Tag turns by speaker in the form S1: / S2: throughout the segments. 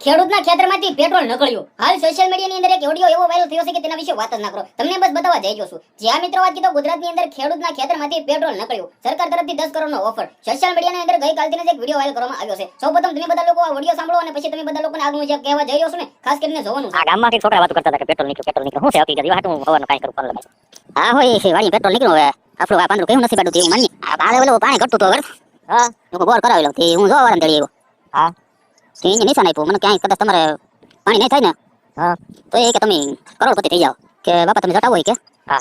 S1: ખેડૂતના ખેતરમાંથી પેટ્રોલ નીકળ્યું. હાલ સોશિયલ મીડિયાની અંદર એક ઓડિયો એવો વાયરલ થયો છે કે તેના વિશે વાત જ ના કરો. તમને બસ બતાવવા જઈ રહ્યો છું. જ્યાં મિત્રો વાત કીધો ગુજરાતની અંદર ખેડૂતના ખેતરમાંથી પેટ્રોલ નીકળ્યું. સરકાર તરફથી 10 કરોડનો ઓફર. સોશિયલ મીડિયાની અંદર ગઈકાલથી જ એક વિડિયો વાયરલ કરવામાં આવ્યો છે. સૌપ્રથમ તમે બધા લોકો આ વિડિયો સાંભળો અને પછી તમે બધા લોકોને આગળ જે કહેવા જઈ રહ્યો છું ને ખાસ કરીને જોવાનું છે.
S2: આ ગામમાં કે છોકરા વાતો કરતા હતા કે પેટ્રોલ નીકળ્યું હું છે હકીકત એ હાટું હવાનું કાઈ કરું પણ લગાય. હા હોય છે વાડી પેટ્રોલ નીકળ્યું હવે આપણું આ પાંદરું કેવું નથી બાડું તેવું માની આ બાળે ઓલો પાણી ઘટતું તો વર હા લોકો બોર કરાવેલો તે હું જોવા વાળા તેડી આવ્યો હા તે એને નિશાન આપ્યું મને ક્યાંય કદાચ તમારે પાણી નહીં થાય ને હા તો એ કે તમે કરોડપતિ થઈ જાઓ કે બાપા તમે જટાવો કે હા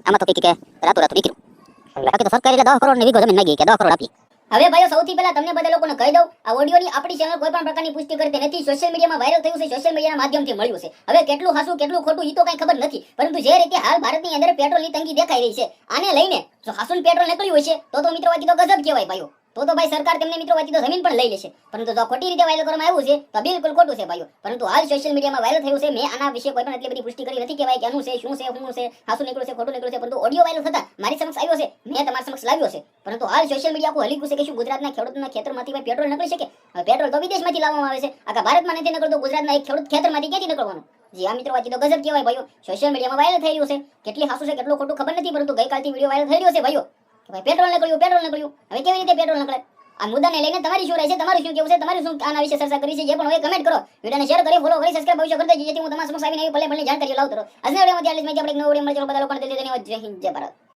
S2: આમાં તો કે રાતો રાત નીકળ્યું બાકી તો સરકારે 10 કરોડ ની વીઘો જમીન માંગી કે 10 કરોડ આપી.
S1: હવે ભાઈઓ સૌથી પહેલા તમને બધા લોકોને કહી દઉં આ ઓડિયોની આપણી ચેનલ કોઈ પણ પ્રકારની પુષ્ટિ કરતી નથી. સોશિયલ મીડિયામાં વાયરલ થયું છે, સોશિયલ મીડિયાના માધ્યમથી મળ્યું છે. હવે કેટલું હાસું કેટલું ખોટું ઈ તો કઈ ખબર નથી, પરંતુ જે રીતે હાલ ભારતની અંદર પેટ્રોલની તંગી દેખાઈ રહી છે આને લઈને જો હાસું પેટ્રોલ નીકળ્યું હશે તો મિત્રો વાકી તો ગજબ કહેવાય ભાઈઓ. તો ભાઈ સરકાર તેમને મિત્રો વાકી તો જમીન પણ લઈ લેશે, પરંતુ જો ખોટી રીતે વાયરલ કરવામાં આવ્યું છે તો બિલકુલ ખોટું છે ભાઈઓ. પરંતુ હાલ સોશિયલ મીડિયામાં વાયરલ થયું છે. મેં આના વિશે કોઈ પણ એટલી બધી પુષ્ટિ કરી નથી કે ભાઈ કેનું છે, શું છે, હું છે, હાસું નીકળ્યું છે, ખોટું નીકળ્યું છે, પરંતુ ઓડિયો વાયરલ થતા મારી સમક્ષ આવ્યો છે, મેં તમારી સમક્ષ લાવ્યો છે. પરંતુ હાલ સોશિયલ મીડિયા કો હલી છે કે શું ગુજરાતના ખેડૂતના ખેતરમાંથી ભાઈ પેટ્રોલ નીકળી શકે? હવે પેટ્રોલ તો વિદેશમાંથી લાવવામાં આવે છે, આખા ભારતમાં નથી નીકળતું, ગુજરાતના એક ખેડૂત ખેતરમાંથી ક્યાંથી નીકળવાનું? જી આ મિત્રો વાકી તો ગજબ કહેવાય ભાઈઓ. સોશિયલ મીડિયામાં વાયરલ થઈ રહ્યું છે, કેટલી હાસું છે કેટલું ખોટું ખબર નથી, પરંતુ ગઈકાલથી વિડિયો વાયરલ થઈ રહ્યો છે ભાઈઓ. ભાઈ પેટ્રોલ નીકળ્યું. હવે કેવી રીતે પેટ્રોલ નીકળે? આ મુદ્દાને લઈને તમારી શું રાય છે, તમારું શું કેવું છે, તમારું શું આના વિશે ચર્ચા કરી છે, જે પણ હોય કમેન્ટ કરો, વિડિયોને શેર કરી, ફોલો કરી, સબસ્ક્રાઇબ ભવિષ્ય કરી દેજો, જેથી હું તમારા સમક્ષ આવીને ભલે જાણકારી લાવતો રહું. આજના વિડિયોમાં ત્યાં જ આપણે એક નવો વિડિયો મળશે. બધા લોકોને ધન્યવાદ. જય હિન્દ, જય ભારત.